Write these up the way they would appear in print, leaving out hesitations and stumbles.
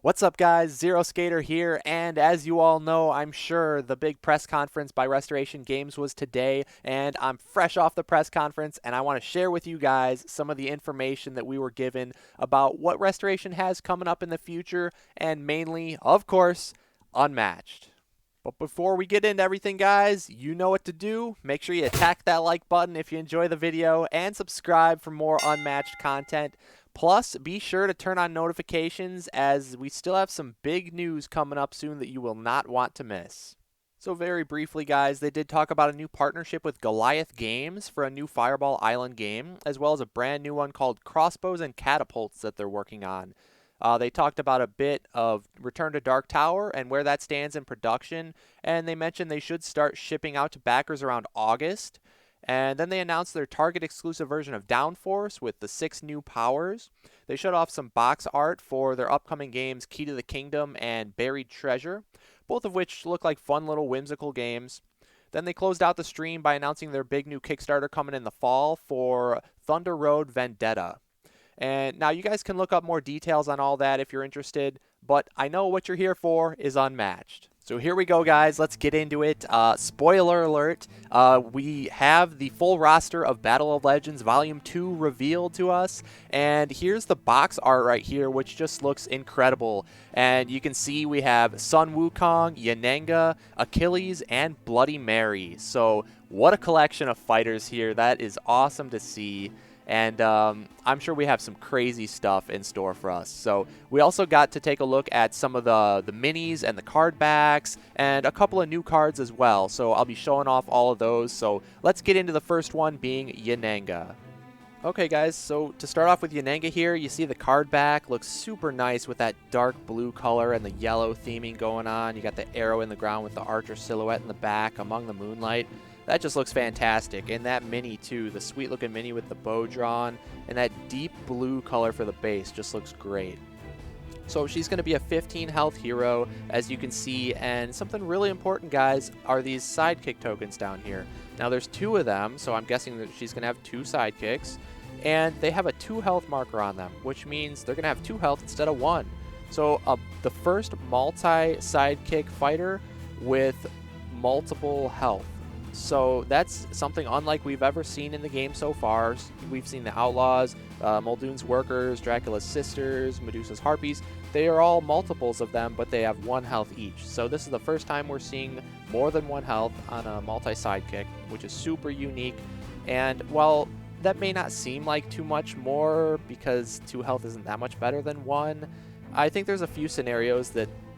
What's up, guys? Zero Skater here, and as you all know, I'm sure the big press conference by Restoration Games was today, and I'm fresh off the press conference, and I want to share with you guys some of the information that we were given about what Restoration has coming up in the future, and mainly, of course, Unmatched. But before we get into everything, guys, you know what to do. Make sure you attack that like button if you enjoy the video and subscribe for more Unmatched content. Plus, be sure to turn on notifications as we still have some big news coming up soon that you will not want to miss. So very briefly, guys, they did talk about a new partnership with Goliath Games for a new Fireball Island game, as well as a brand new one called Crossbows and Catapults that they're working on. They talked about a bit of Return to Dark Tower and where that stands in production, and they mentioned they should start shipping out to backers around August. And then they announced their Target exclusive version of Downforce with the 6 new powers. They showed off some box art for their upcoming games Key to the Kingdom and Buried Treasure, both of which look like fun little whimsical games. Then they closed out the stream by announcing their big new Kickstarter coming in the fall for Thunder Road Vendetta. And now you guys can look up more details on all that if you're interested, but I know what you're here for is Unmatched. So here we go, guys. Let's get into it. Spoiler alert, we have the full roster of Battle of Legends Volume 2 revealed to us, and here's the box art right here, which just looks incredible. And you can see we have Sun Wukong, Yennenga, Achilles, and Bloody Mary. So what a collection of fighters here. That is awesome to see. And I'm sure we have some crazy stuff in store for us. So we also got to take a look at some of the minis and the card backs and a couple of new cards as well. So I'll be showing off all of those. So let's get into the first one being Yennenga. Okay, guys, so to start off with Yennenga here, you see the card back looks super nice with that dark blue color and the yellow theming going on. You got the arrow in the ground with the archer silhouette in the back among the moonlight. That just looks fantastic. And that mini too, the sweet looking mini with the bow drawn and that deep blue color for the base just looks great. So she's going to be a 15 health hero, as you can see, and something really important, guys, are these sidekick tokens down here. Now there's 2 of them, so I'm guessing that she's going to have 2 sidekicks, and they have a 2 health marker on them, which means they're going to have 2 health instead of 1. So the first multi-sidekick fighter with multiple health. So that's something unlike we've ever seen in the game so far. We've seen the Outlaws, Muldoon's Workers, Dracula's Sisters, Medusa's Harpies. They are all multiples of them, but they have 1 health each. So this is the first time we're seeing more than 1 health on a multi-sidekick, which is super unique. And while that may not seem like too much more because 2 health isn't that much better than 1, I think there's a few scenarios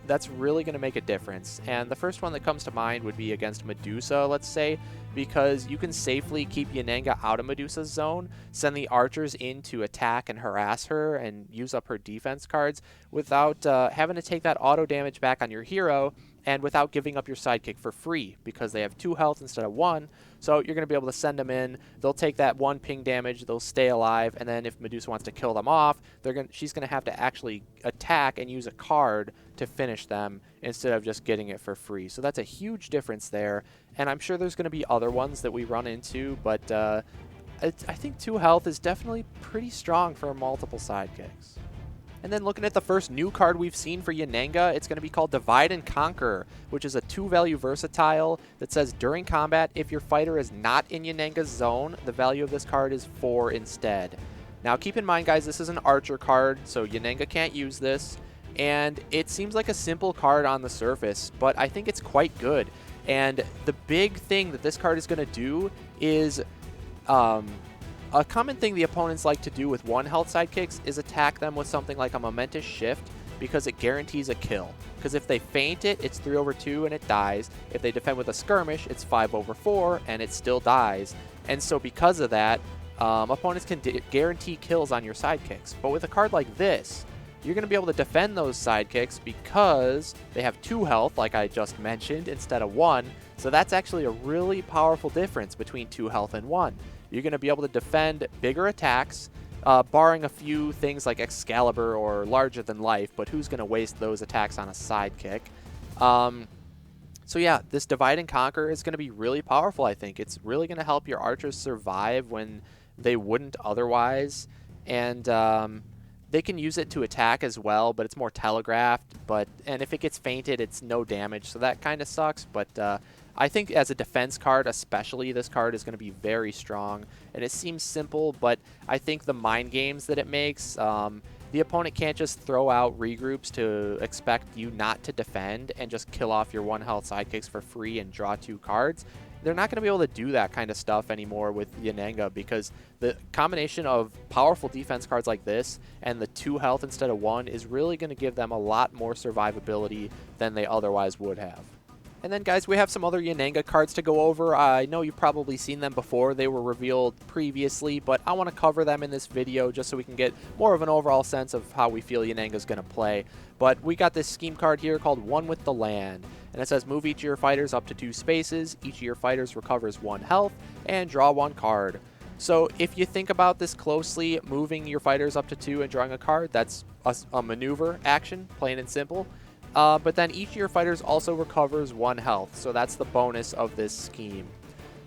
that's really going to make a difference. And the first one that comes to mind would be against Medusa, let's say, because you can safely keep Yennenga out of Medusa's zone, send the archers in to attack and harass her and use up her defense cards without having to take that auto damage back on your hero, and without giving up your sidekick for free, because they have 2 health instead of 1. So you're going to be able to send them in, they'll take that 1 ping damage, they'll stay alive, and then if Medusa wants to kill them off, she's going to have to actually attack and use a card to finish them instead of just getting it for free. So that's a huge difference there, and I'm sure there's going to be other ones that we run into, but I think 2 health is definitely pretty strong for multiple sidekicks. And then looking at the first new card we've seen for Yennenga, it's going to be called Divide and Conquer, which is a 2-value versatile that says during combat, if your fighter is not in Yennenga's zone, the value of this card is 4 instead. Now keep in mind, guys, this is an archer card, so Yennenga can't use this, and it seems like a simple card on the surface, but I think it's quite good. And the big thing that this card is going to do is a common thing the opponents like to do with 1 health sidekicks is attack them with something like a Momentous Shift, because it guarantees a kill. Because if they feint it, it's 3/2 and it dies. If they defend with a skirmish, it's 5/4 and it still dies. And so because of that, opponents can guarantee kills on your sidekicks. But with a card like this, you're going to be able to defend those sidekicks because they have 2 health, like I just mentioned, instead of 1. So that's actually a really powerful difference between 2 health and 1. You're going to be able to defend bigger attacks, barring a few things like Excalibur or Larger Than Life, but who's going to waste those attacks on a sidekick? So yeah, this Divide and Conquer is going to be really powerful, I think. It's really going to help your archers survive when they wouldn't otherwise. And They can use it to attack as well, but it's more telegraphed. And if it gets fainted, it's no damage, so that kind of sucks. But I think as a defense card, especially, this card is going to be very strong. And it seems simple, but I think the mind games that it makes, the opponent can't just throw out regroups to expect you not to defend and just kill off your 1 health sidekicks for free and draw 2 cards. They're not going to be able to do that kind of stuff anymore with Yennenga, because the combination of powerful defense cards like this and the 2 health instead of 1 is really going to give them a lot more survivability than they otherwise would have. And then, guys, we have some other Yennenga cards to go over. I know you've probably seen them before. They were revealed previously, but I want to cover them in this video just so we can get more of an overall sense of how we feel Yennenga is going to play. But we got this scheme card here called One with the Land. And it says move each of your fighters up to 2 spaces. Each of your fighters recovers 1 health and draw 1 card. So if you think about this closely, moving your fighters up to 2 and drawing a card, that's a maneuver action, plain and simple. But then each of your fighters also recovers 1 health, so that's the bonus of this scheme.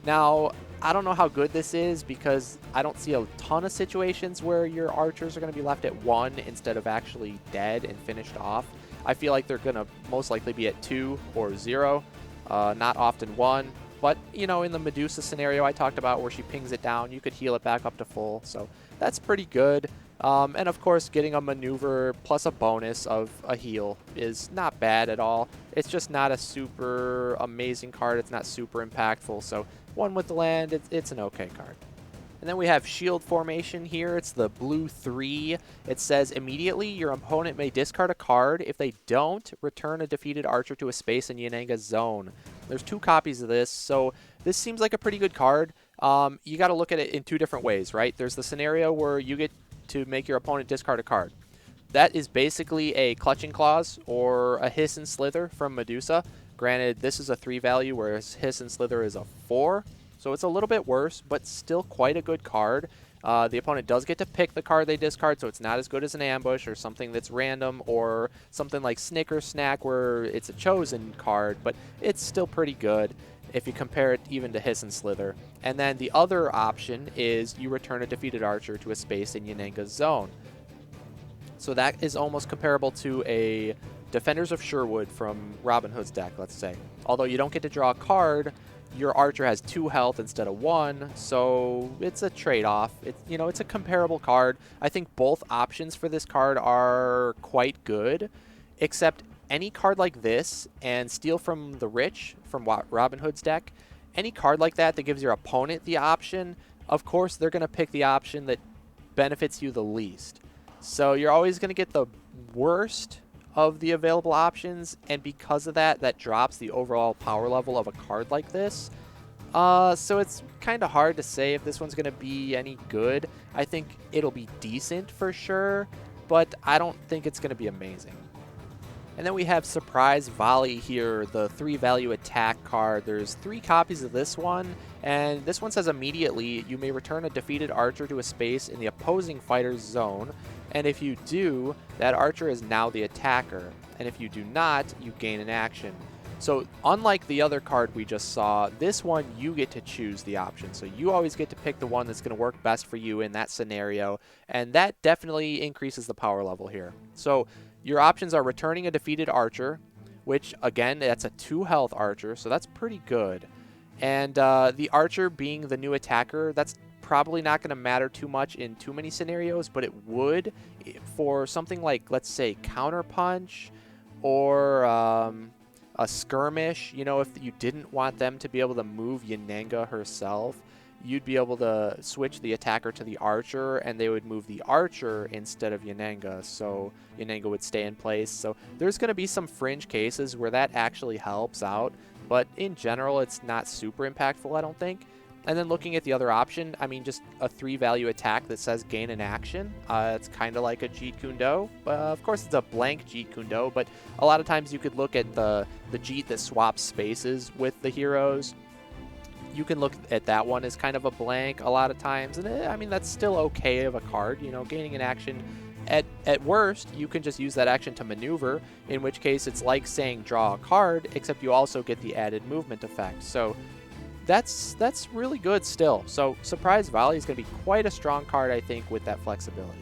Now, I don't know how good this is, because I don't see a ton of situations where your archers are going to be left at 1 instead of actually dead and finished off. I feel like they're going to most likely be at 2 or 0, not often 1. But, you know, in the Medusa scenario I talked about where she pings it down, you could heal it back up to full, so that's pretty good. And of course, getting a maneuver plus a bonus of a heal is not bad at all. It's just not a super amazing card. It's not super impactful. So One with the Land, it's an okay card. And then we have Shield Formation here. It's the blue 3. It says immediately your opponent may discard a card. If they don't, return a defeated archer to a space in Yennenga's zone. There's 2 copies of this, so this seems like a pretty good card. You got to look at it in 2 different ways, right? There's the scenario where you get to make your opponent discard a card. That is basically a Clutching Claws or a Hiss and Slither from Medusa. Granted, this is a 3 value, whereas Hiss and Slither is a 4. So it's a little bit worse, but still quite a good card. The opponent does get to pick the card they discard, so it's not as good as an ambush or something that's random, or something like Snicker Snack where it's a chosen card, but it's still pretty good if you compare it even to Hiss and Slither. And then the other option is you return a defeated archer to a space in Yennenga's zone. So that is almost comparable to a Defenders of Sherwood from Robin Hood's deck, let's say. Although you don't get to draw a card, your archer has 2 health instead of 1, so it's a trade-off. It's a comparable card. I think both options for this card are quite good, except any card like this and Steal from the Rich from Robin Hood's deck, any card like that that gives your opponent the option, of course they're going to pick the option that benefits you the least. So you're always going to get the worst of the available options, and because of that, that drops the overall power level of a card like this. So it's kind of hard to say if this one's going to be any good. I think it'll be decent for sure, but I don't think it's going to be amazing. And then we have Surprise Volley here, the 3 value attack card. There's 3 copies of this one, and this one says immediately you may return a defeated archer to a space in the opposing fighter's zone, and if you do, that archer is now the attacker, and if you do not, you gain an action. So unlike the other card we just saw, this one you get to choose the option. So you always get to pick the one that's going to work best for you in that scenario, and that definitely increases the power level here. So your options are returning a defeated archer, which, again, that's a 2 health archer, so that's pretty good. And the archer being the new attacker, that's probably not going to matter too much in too many scenarios, but it would for something like, let's say, Counterpunch or a skirmish. If you didn't want them to be able to move Yennenga herself, you'd be able to switch the attacker to the archer, and they would move the archer instead of Yennenga, so Yennenga would stay in place. So there's going to be some fringe cases where that actually helps out, but in general, it's not super impactful, I don't think. And then looking at the other option, I mean, just a 3 value attack that says gain an action. It's kind of like a Jeet Kune Do. Of course, it's a blank Jeet Kune Do, but a lot of times you could look at the Jeet that swaps spaces with the heroes. You can look at that one as kind of a blank a lot of times, and I mean, that's still okay of a card. Gaining an action. At worst, you can just use that action to maneuver, in which case it's like saying draw a card, except you also get the added movement effect. So that's really good still. So Surprise Volley is going to be quite a strong card, I think, with that flexibility.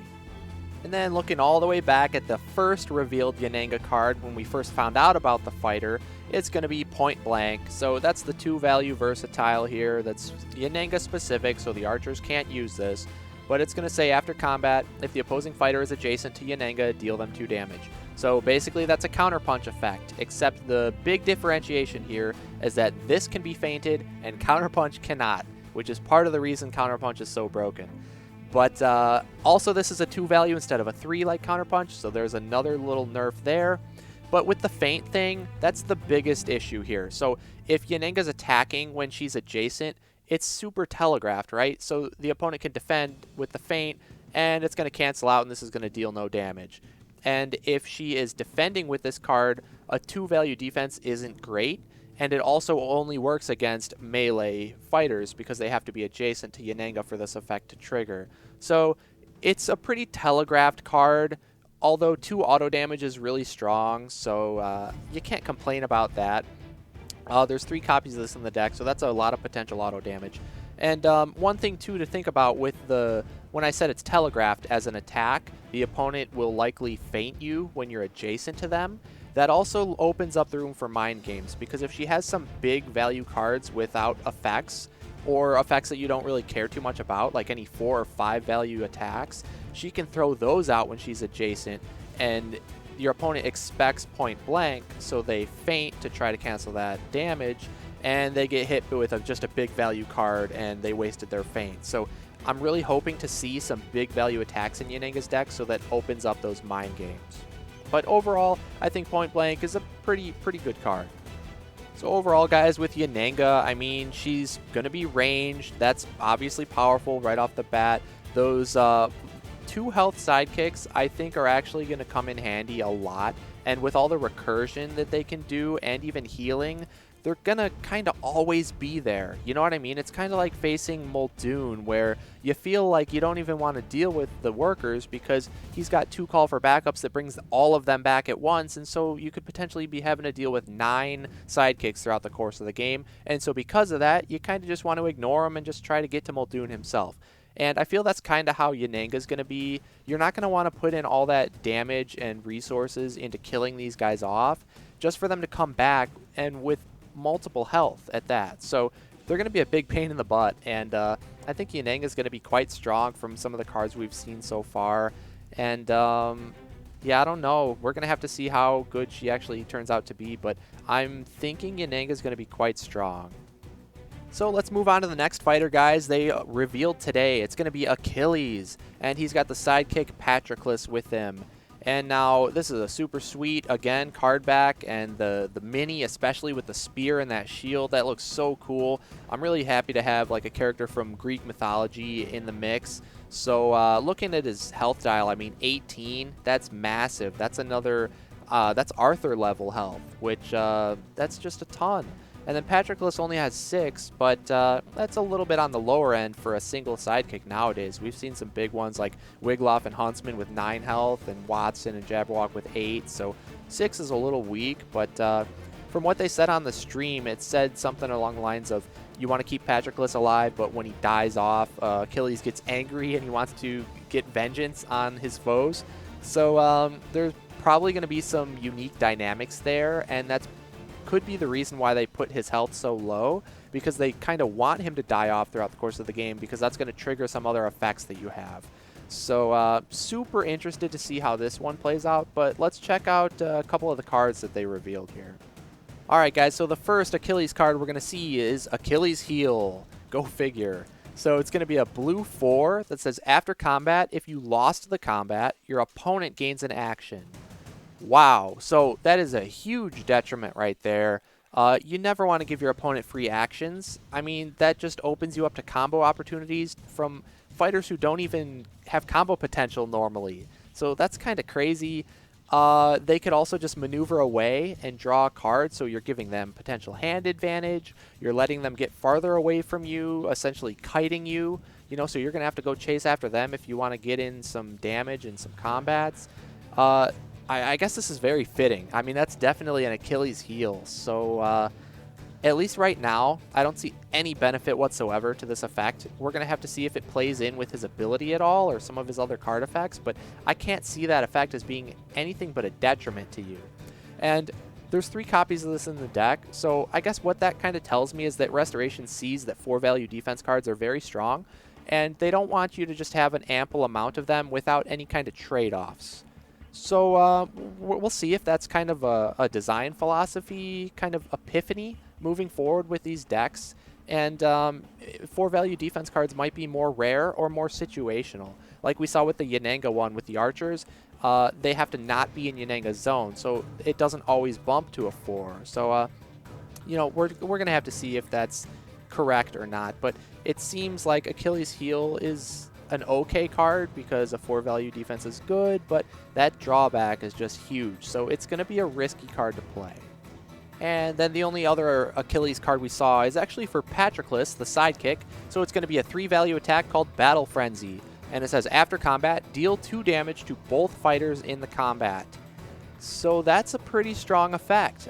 And then looking all the way back at the first revealed Yennenga card when we first found out about the fighter, it's going to be Point Blank. So that's the 2-value versatile here. That's Yennenga specific, so the archers can't use this. But it's going to say after combat, if the opposing fighter is adjacent to Yennenga, deal them 2 damage. So basically that's a counterpunch effect, except the big differentiation here is that this can be feinted and counterpunch cannot, which is part of the reason counterpunch is so broken. But also this is a 2-value instead of a 3 like counterpunch, so there's another little nerf there. But with the feint thing, that's the biggest issue here. So if Yennenga's attacking when she's adjacent, it's super telegraphed, right? So the opponent can defend with the feint, and it's going to cancel out, and this is going to deal no damage. And if she is defending with this card, a 2-value defense isn't great. And it also only works against melee fighters because they have to be adjacent to Yennenga for this effect to trigger. So it's a pretty telegraphed card, although 2 auto damage is really strong, so you can't complain about that. There's 3 copies of this in the deck, so that's a lot of potential auto damage. And one thing, too, to think about with when I said it's telegraphed as an attack, the opponent will likely feint you when you're adjacent to them. That also opens up the room for mind games, because if she has some big value cards without effects, or effects that you don't really care too much about, like any 4 or 5 value attacks, she can throw those out when she's adjacent, and your opponent expects Point Blank, so they feint to try to cancel that damage, and they get hit with just a big value card, and they wasted their feint. So I'm really hoping to see some big value attacks in Yennenga's deck, so that opens up those mind games. But overall, I think Point Blank is a pretty good card. So overall, guys, with Yennenga, I mean, she's going to be ranged. That's obviously powerful right off the bat. Those 2 health sidekicks, I think, are actually going to come in handy a lot. And with all the recursion that they can do and even healing, they're going to kind of always be there. You know what I mean? It's kind of like facing Muldoon, where you feel like you don't even want to deal with the workers because he's got 2 call for backups that brings all of them back at once, and so you could potentially be having to deal with 9 sidekicks throughout the course of the game. And so because of that, you kind of just want to ignore him and just try to get to Muldoon himself. And I feel that's kind of how Yennenga's going to be. You're not going to want to put in all that damage and resources into killing these guys off just for them to come back, and with multiple health at that. So they're going to be a big pain in the butt, and I think Yennenga is going to be quite strong from some of the cards we've seen so far. And yeah, I don't know. We're going to have to see how good she actually turns out to be, but I'm thinking Yennenga is going to be quite strong. So let's move on to the next fighter, guys. They revealed today. It's going to be Achilles, and he's got the sidekick Patroclus with him. And now this is a super sweet, again, card back, and the mini, especially with the spear and that shield, that looks so cool. I'm really happy to have like a character from Greek mythology in the mix. So looking at his health dial, I mean 18, that's massive. That's another, that's Arthur level health, which that's just a ton. And then Patroclus only has 6, but that's a little bit on the lower end for a single sidekick nowadays. We've seen some big ones like Wiglaf and Huntsman with 9 health, and Watson and Jabberwock with 8, so 6 is a little weak. But from what they said on the stream, it said something along the lines of, you want to keep Patroclus alive, but when he dies off, Achilles gets angry and he wants to get vengeance on his foes. So there's probably going to be some unique dynamics there, and that's could be the reason why they put his health so low, because they kind of want him to die off throughout the course of the game, because that's going to trigger some other effects that you have. So super interested to see how this one plays out, but let's check out a couple of the cards that they revealed here. Alright guys, so the first Achilles card we're going to see is Achilles Heel. Go figure. So it's going to be a blue 4 that says, after combat, if you lost the combat, your opponent gains an action. Wow, so that is a huge detriment right there. You never want to give your opponent free actions. I mean, that just opens you up to combo opportunities from fighters who don't even have combo potential normally. So that's kind of crazy. They could also just maneuver away and draw a card, so you're giving them potential hand advantage. You're letting them get farther away from you, essentially kiting you. You know, so you're going to have to go chase after them if you want to get in some damage and some combats. I guess this is very fitting. I mean, that's definitely an Achilles heel. So At least right now, I don't see any benefit whatsoever to this effect. We're going to have to see if it plays in with his ability at all or some of his other card effects, but I can't see that effect as being anything but a detriment to you. And there's 3 copies of this in the deck, so I guess what that kind of tells me is that Restoration sees that 4 value defense cards are very strong, and they don't want you to just have an ample amount of them without any kind of trade-offs. So we'll see if that's kind of a design philosophy, kind of epiphany moving forward with these decks. And 4 value defense cards might be more rare or more situational. Like we saw with the Yennenga one with the archers, they have to not be in Yennenga's zone, so it doesn't always bump to a 4. So, you know, we're going to have to see if that's correct or not. But it seems like Achilles' heel is an okay card because a 4 value defense is good, but that drawback is just huge. So it's going to be a risky card to play. And then the only other Achilles card we saw is actually for Patroclus, the sidekick. So it's going to be a 3 value attack called Battle Frenzy. And it says, after combat, deal 2 damage to both fighters in the combat. So that's a pretty strong effect.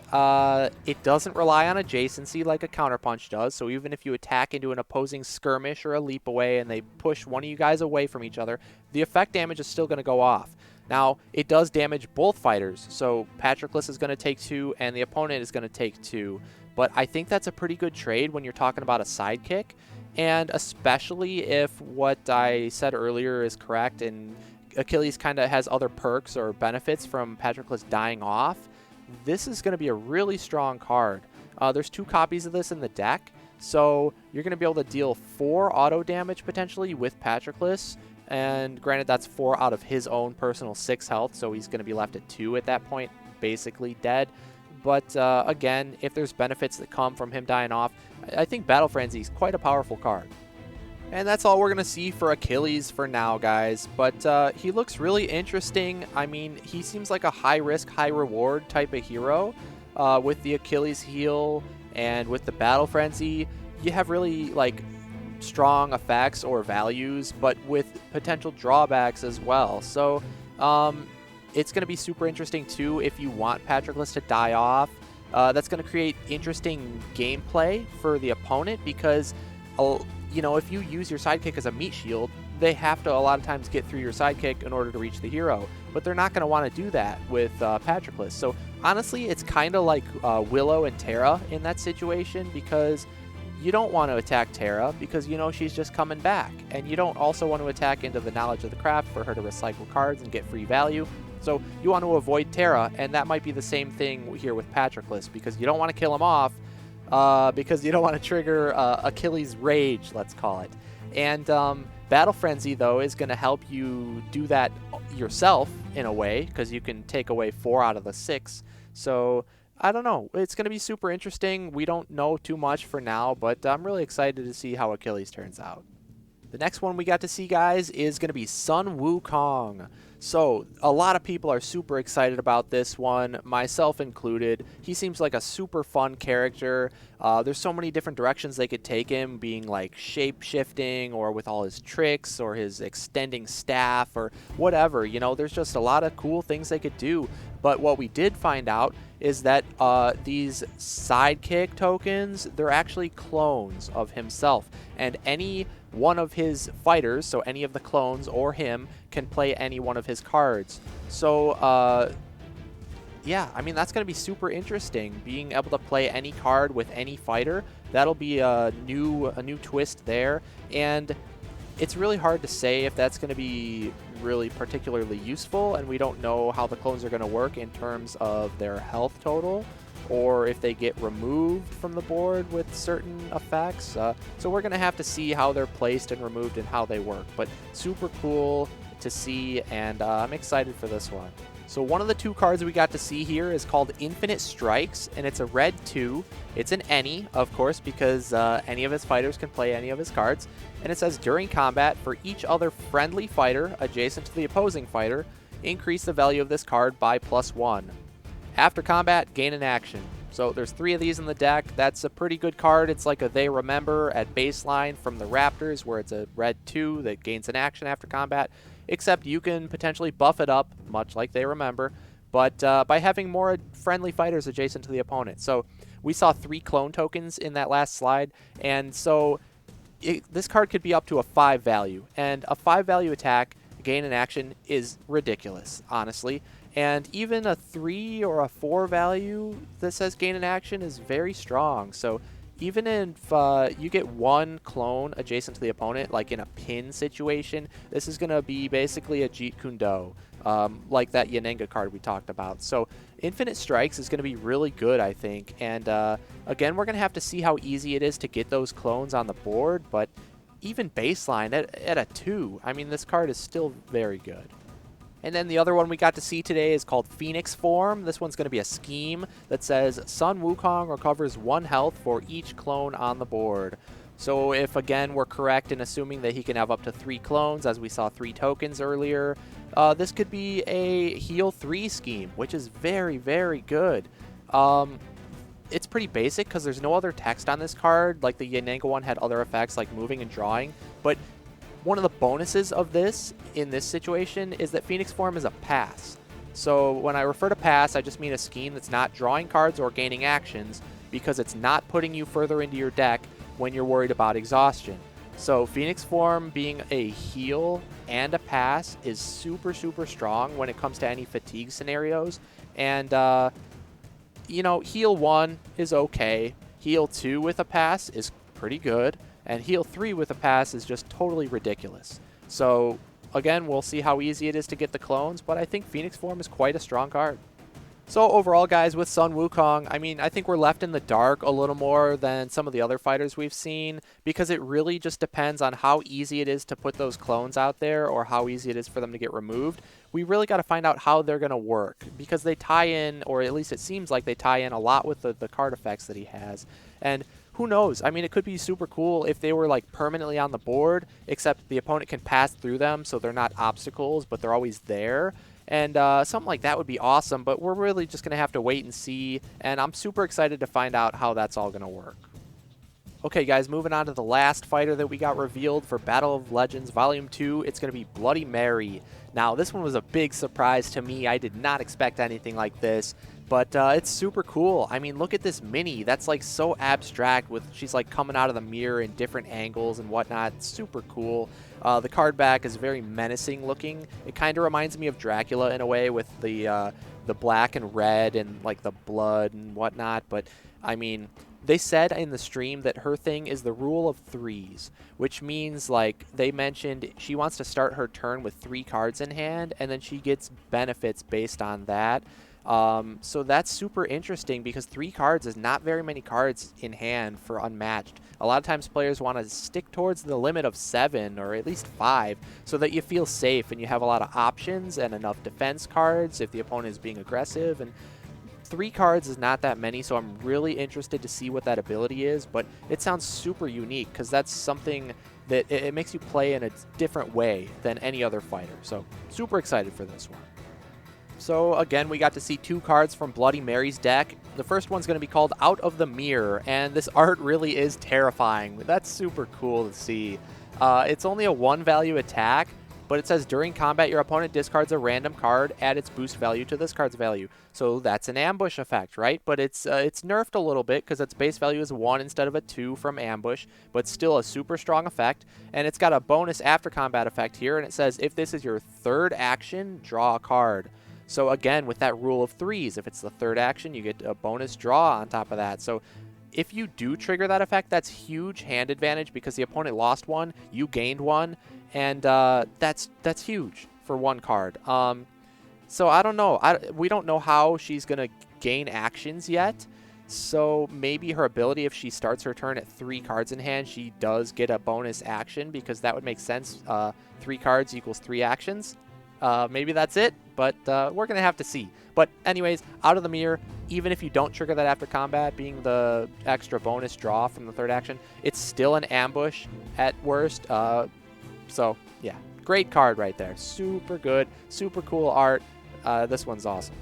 It doesn't rely on adjacency like a counterpunch does. So even if you attack into an opposing skirmish or a leap away and they push one of you guys away from each other, the effect damage is still going to go off. Now, it does damage both fighters. So Patroclus is going to take 2 and the opponent is going to take 2. But I think that's a pretty good trade when you're talking about a sidekick. And especially if what I said earlier is correct and Achilles kind of has other perks or benefits from Patroclus dying off, this is going to be a really strong card. There's 2 copies of this in the deck, so you're going to be able to deal 4 auto damage potentially with Patroclus, and granted that's 4 out of his own personal 6 health, so he's going to be left at 2 at that point, basically dead. But again, if there's benefits that come from him dying off, I think Battle Frenzy is quite a powerful card. And that's all we're going to see for Achilles for now, guys. But he looks really interesting. I mean, he seems like a high-risk, high-reward type of hero. With the Achilles heel and with the Battle Frenzy, you have really, like, strong effects or values, but with potential drawbacks as well. So, it's going to be super interesting, too, if you want Patroclus to die off. That's going to create interesting gameplay for the opponent because, you know, if you use your sidekick as a meat shield, they have to a lot of times get through your sidekick in order to reach the hero. But they're not going to want to do that with Patroclus. So honestly, it's kind of like Willow and Terra in that situation because you don't want to attack Terra because you know she's just coming back. And you don't also want to attack into the Knowledge of the Craft for her to recycle cards and get free value. So you want to avoid Terra, and that might be the same thing here with Patroclus because you don't want to kill him off because you don't want to trigger Achilles' Rage, let's call it. And Battle Frenzy, though, is going to help you do that yourself in a way because you can take away 4 out of the 6. So I don't know. It's going to be super interesting. We don't know too much for now, but I'm really excited to see how Achilles turns out. The next one we got to see, guys, is going to be Sun Wukong. So, a lot of people are super excited about this one, myself included. He seems like a super fun character. There's so many different directions they could take him, being like shape-shifting or with all his tricks or his extending staff or whatever. You know, there's just a lot of cool things they could do. But what we did find out is that these sidekick tokens, they're actually clones of himself. And any one of his fighters, so any of the clones or him, can play any one of his cards. So, yeah, I mean, that's going to be super interesting. Being able to play any card with any fighter, that'll be a new twist there. And it's really hard to say if that's going to be really particularly useful, and we don't know how the clones are going to work in terms of their health total, or if they get removed from the board with certain effects. So we're going to have to see how they're placed and removed and how they work. But super cool to see, and I'm excited for this one. So one of the 2 cards we got to see here is called Infinite Strikes, and it's a red 2. It's an any, of course, because any of his fighters can play any of his cards. And it says, during combat, for each other friendly fighter adjacent to the opposing fighter, increase the value of this card by +1. After combat, gain an action. So there's 3 of these in the deck. That's a pretty good card. It's like a They Remember at baseline from the Raptors, where it's a red 2 that gains an action after combat. Except you can potentially buff it up, much like They Remember, but by having more friendly fighters adjacent to the opponent. So we saw 3 clone tokens in that last slide, and so this card could be up to a 5 value, and a 5 value attack, gain an action, is ridiculous, honestly. And even a 3 or a 4 value that says gain an action is very strong. So even if you get 1 clone adjacent to the opponent, like in a pin situation, this is going to be basically a Jeet Kune Do, like that Yennenga card we talked about. So Infinite Strikes is going to be really good, I think. And again, we're going to have to see how easy it is to get those clones on the board, but even baseline at a 2, I mean, this card is still very good. And then the other one we got to see today is called Phoenix Form. This one's going to be a scheme that says Sun Wukong recovers 1 health for each clone on the board. So if, again, we're correct in assuming that he can have up to 3 clones, as we saw 3 tokens earlier, this could be a heal 3 scheme, which is very, very good. It's pretty basic because there's no other text on this card. Like the Yennenga one had other effects like moving and drawing, but one of the bonuses of this in this situation is that Phoenix Form is a pass. So when I refer to pass, I just mean a scheme that's not drawing cards or gaining actions, because it's not putting you further into your deck when you're worried about exhaustion. So Phoenix Form being a heal and a pass is super, super strong when it comes to any fatigue scenarios. And, you know, heal 1 is okay. Heal 2 with a pass is pretty good. And heal 3 with a pass is just totally ridiculous. So, again, we'll see how easy it is to get the clones, but I think Phoenix Form is quite a strong card. So overall, guys, with Sun Wukong, I mean, I think we're left in the dark a little more than some of the other fighters we've seen, because it really just depends on how easy it is to put those clones out there or how easy it is for them to get removed. We really got to find out how they're going to work, because they tie in, or at least it seems like they tie in a lot with the card effects that he has. And who knows? I mean, it could be super cool if they were like permanently on the board, except the opponent can pass through them, so they're not obstacles, but they're always there. And something like that would be awesome, but we're really just going to have to wait and see, and I'm super excited to find out how that's all going to work. Okay, guys, moving on to the last fighter that we got revealed for Battle of Legends Volume 2, it's going to be Bloody Mary. Now, this one was a big surprise to me. I did not expect anything like this, but it's super cool. I mean, look at this mini. That's like so abstract, with she's like coming out of the mirror in different angles and whatnot. It's super cool. The card back is very menacing looking. It kind of reminds me of Dracula in a way, with the black and red and like the blood and whatnot. But I mean, they said in the stream that her thing is the rule of 3s, which means, like, they mentioned she wants to start her turn with 3 cards in hand, and then she gets benefits based on that. So that's super interesting, because 3 cards is not very many cards in hand for Unmatched. A lot of times players want to stick towards the limit of 7 or at least 5, so that you feel safe and you have a lot of options and enough defense cards if the opponent is being aggressive. And 3 cards is not that many, so I'm really interested to see what that ability is, but it sounds super unique, because that's something that it makes you play in a different way than any other fighter. So super excited for this one. So again, we got to see 2 cards from Bloody Mary's deck. The first one's going to be called Out of the Mirror, and this art really is terrifying. That's super cool to see. It's only a 1 value attack, but it says during combat your opponent discards a random card, add its boost value to this card's value. So that's an ambush effect, right? But it's nerfed a little bit, because its base value is 1 instead of a 2 from ambush, but still a super strong effect. And it's got a bonus after combat effect here, and it says if this is your 3rd action, draw a card. So again, with that rule of 3s, if it's the 3rd action, you get a bonus draw on top of that. So if you do trigger that effect, that's huge hand advantage, because the opponent lost 1, you gained 1, and that's huge for 1 card. So I don't know. We don't know how she's going to gain actions yet. So maybe her ability, if she starts her turn at 3 cards in hand, she does get a bonus action, because that would make sense. 3 cards equals 3 actions. Maybe that's it, but we're going to have to see. But anyways, Out of the Mirror, even if you don't trigger that after combat, being the extra bonus draw from the 3rd action, it's still an ambush at worst. So, yeah, great card right there. Super good, super cool art. This one's awesome.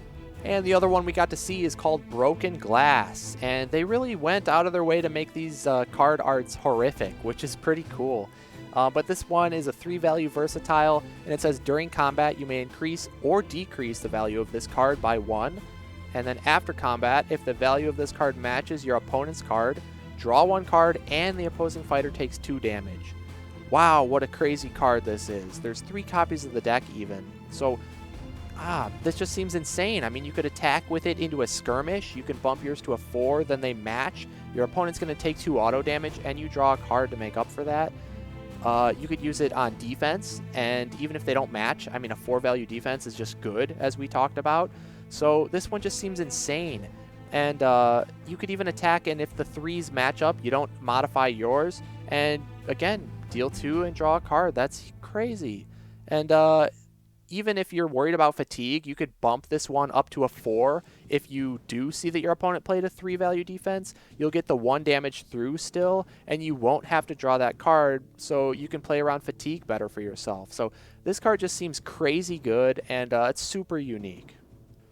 And the other one we got to see is called Broken Glass, and they really went out of their way to make these card arts horrific, which is pretty cool. But this one is a 3-value versatile, and it says during combat you may increase or decrease the value of this card by 1. And then after combat, if the value of this card matches your opponent's card, draw 1 card and the opposing fighter takes 2 damage. Wow, what a crazy card this is. There's 3 copies of the deck even. So, this just seems insane. I mean, you could attack with it into a skirmish. You can bump yours to a 4, then they match. Your opponent's going to take 2 auto damage, and you draw a card to make up for that. You could use it on defense, and even if they don't match, I mean, a 4-value defense is just good, as we talked about. So this one just seems insane. And you could even attack, and if the 3s match up, you don't modify yours. And again, deal 2 and draw a card. That's crazy. And even if you're worried about fatigue, you could bump this one up to a 4. If you do see that your opponent played a 3-value defense, you'll get the 1 damage through still, and you won't have to draw that card, so you can play around fatigue better for yourself. So this card just seems crazy good, and it's super unique.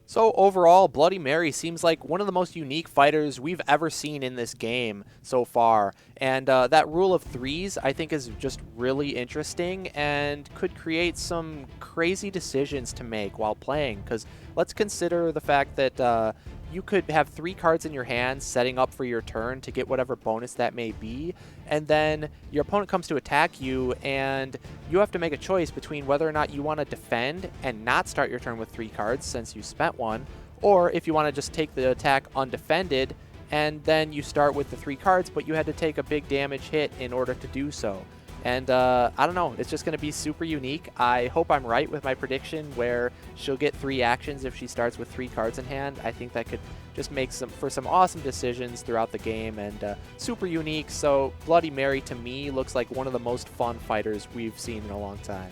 So overall, Bloody Mary seems like one of the most unique fighters we've ever seen in this game so far. And that rule of 3s I think is just really interesting and could create some crazy decisions to make while playing. Because let's consider the fact that you could have 3 cards in your hand setting up for your turn to get whatever bonus that may be, and then your opponent comes to attack you, and you have to make a choice between whether or not you want to defend and not start your turn with 3 cards since you spent 1, or if you want to just take the attack undefended, and then you start with the 3 cards, but you had to take a big damage hit in order to do so. And I don't know, it's just going to be super unique. I hope I'm right with my prediction where she'll get 3 actions if she starts with 3 cards in hand. I think that could just make for some awesome decisions throughout the game, and super unique. So Bloody Mary to me looks like one of the most fun fighters we've seen in a long time.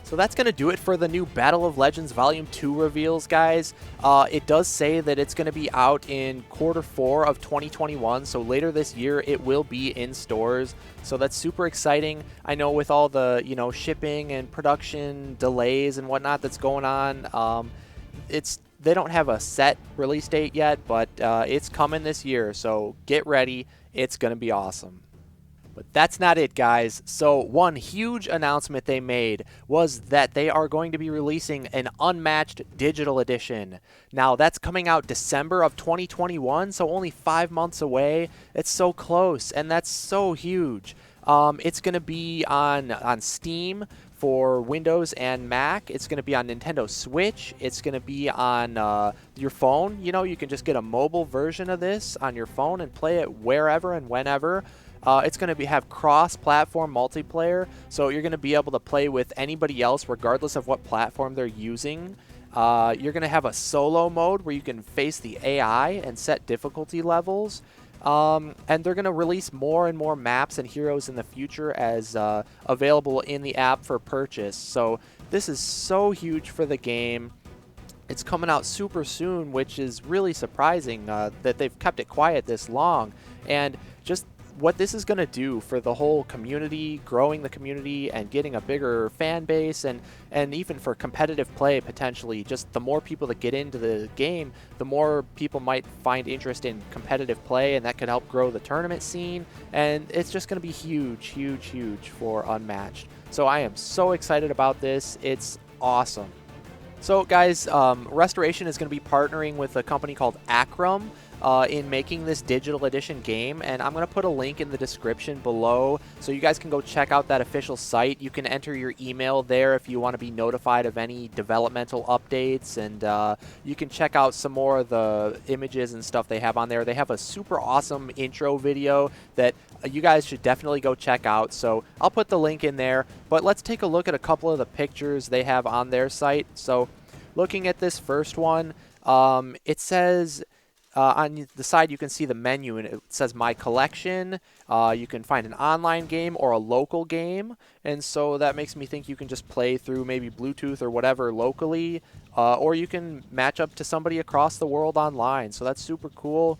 So that's going to do it for the new Battle of Legends Volume 2 reveals, guys. It does say that it's going to be out in Q4 of 2021, so later this year it will be in stores. So that's super exciting. I know with all the, shipping and production delays and whatnot that's going on, they don't have a set release date yet, but it's coming this year, so get ready. It's going to be awesome. But that's not it, guys. So one huge announcement they made was that they are going to be releasing an Unmatched Digital Edition. Now, that's coming out December of 2021, so only 5 months away. It's so close, and that's so huge. It's going to be on Steam for Windows and Mac. It's going to be on Nintendo Switch. It's going to be on your phone. You can just get a mobile version of this on your phone and play it wherever and whenever. It's going to have cross-platform multiplayer, so you're going to be able to play with anybody else regardless of what platform they're using. You're going to have a solo mode where you can face the AI and set difficulty levels. And they're going to release more and more maps and heroes in the future as available in the app for purchase. So this is so huge for the game. It's coming out super soon, which is really surprising that they've kept it quiet this long. And just what this is going to do for the whole community, growing the community and getting a bigger fan base, and even for competitive play potentially. Just the more people that get into the game, the more people might find interest in competitive play, and that could help grow the tournament scene. And it's just going to be huge, huge, huge for Unmatched. So I am so excited about this. It's awesome. So guys, Restoration is going to be partnering with a company called Acrum in making this digital edition game, and I'm going to put a link in the description below so you guys can go check out that official site. You can enter your email there if you want to be notified of any developmental updates, and you can check out some more of the images and stuff they have on there. They have a super awesome intro video that you guys should definitely go check out, so I'll put the link in there. But let's take a look at a couple of the pictures they have on their site. So looking at this first one, it says on the side you can see the menu, and it says My Collection. You can find an online game or a local game, and so that makes me think you can just play through maybe Bluetooth or whatever locally, or you can match up to somebody across the world online, so that's super cool.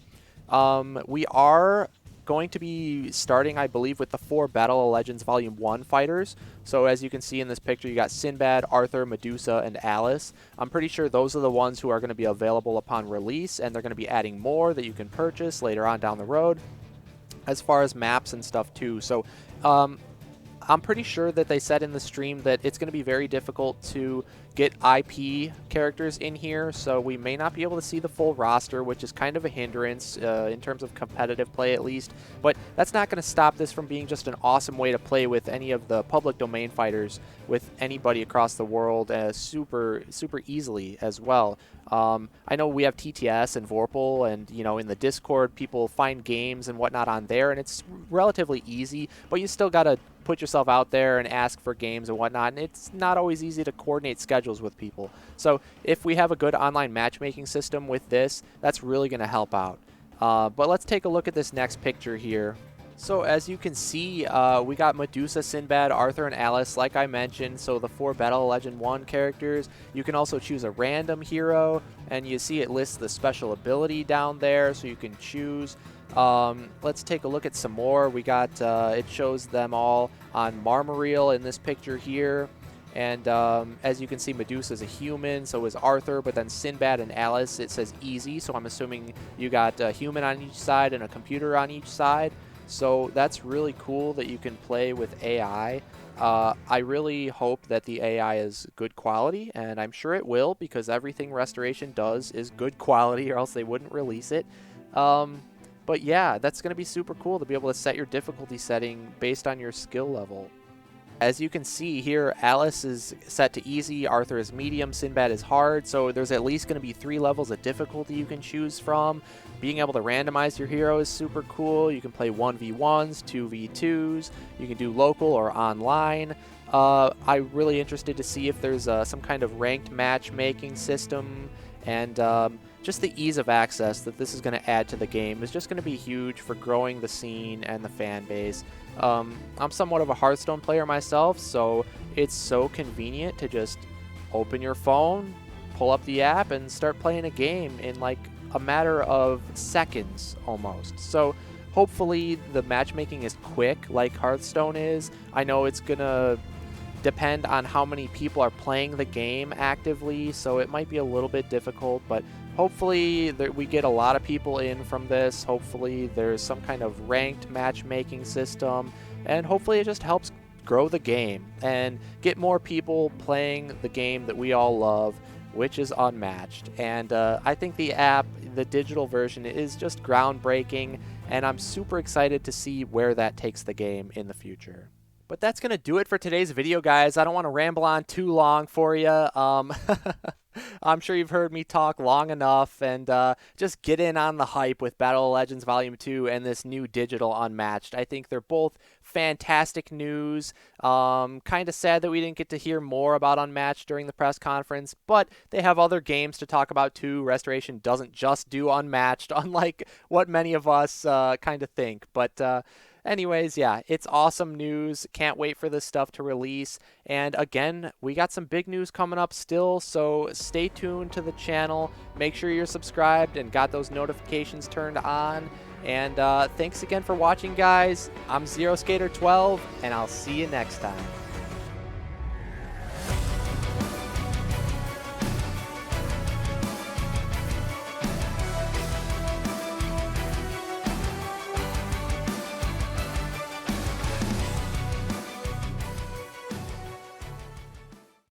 We are going to be starting, I believe, with the 4 Battle of Legends Volume 1 fighters. So as you can see in this picture, you got Sinbad, Arthur, Medusa, and Alice. I'm pretty sure those are the ones who are going to be available upon release, and they're going to be adding more that you can purchase later on down the road, as far as maps and stuff too. So I'm pretty sure that they said in the stream that it's going to be very difficult to get IP characters in here, so we may not be able to see the full roster, which is kind of a hindrance in terms of competitive play at least, but that's not going to stop this from being just an awesome way to play with any of the public domain fighters with anybody across the world super easily as well. I know we have TTS and Vorpal, and in the Discord people find games and whatnot on there, and it's relatively easy, but you still got to put yourself out there and ask for games and whatnot, and it's not always easy to coordinate schedules with people. So if we have a good online matchmaking system with this, that's really going to help out. But let's take a look at this next picture here. So as you can see, we got Medusa, Sinbad, Arthur, and Alice, like I mentioned. So the 4 Battle Legend 1 characters. You can also choose a random hero, and you see it lists the special ability down there, so you can choose. Let's take a look at some more. We got, it shows them all on Marmoreal in this picture here. And as you can see, Medusa is a human, so is Arthur, but then Sinbad and Alice, it says easy, so I'm assuming you got a human on each side and a computer on each side. So that's really cool that you can play with AI. I really hope that the AI is good quality, and I'm sure it will, because everything Restoration does is good quality, or else they wouldn't release it. But yeah, that's going to be super cool to be able to set your difficulty setting based on your skill level. As you can see here, Alice is set to easy, Arthur is medium, Sinbad is hard, so there's at least going to be 3 levels of difficulty you can choose from. Being able to randomize your hero is super cool. You can play 1v1s, 2v2s, you can do local or online. I'm really interested to see if there's some kind of ranked matchmaking system, and just the ease of access that this is going to add to the game is just going to be huge for growing the scene and the fan base. I'm somewhat of a Hearthstone player myself, so it's so convenient to just open your phone, pull up the app, and start playing a game in like a matter of seconds almost. So hopefully the matchmaking is quick like Hearthstone is. I know it's going to depend on how many people are playing the game actively, so it might be a little bit difficult, but hopefully we get a lot of people in from this. Hopefully there's some kind of ranked matchmaking system, and hopefully it just helps grow the game and get more people playing the game that we all love, which is Unmatched. And I think the app, the digital version, is just groundbreaking, and I'm super excited to see where that takes the game in the future. But that's going to do it for today's video, guys. I don't want to ramble on too long for you. I'm sure you've heard me talk long enough, and just get in on the hype with Battle of Legends Volume 2 and this new digital Unmatched. I think they're both fantastic news. Kind of sad that we didn't get to hear more about Unmatched during the press conference, but they have other games to talk about too. Restoration doesn't just do Unmatched, unlike what many of us kind of think. But anyways, yeah, it's awesome news. Can't wait for this stuff to release. And again, we got some big news coming up still, so stay tuned to the channel. Make sure you're subscribed and got those notifications turned on. And thanks again for watching, guys. I'm ZeroSkater12, and I'll see you next time.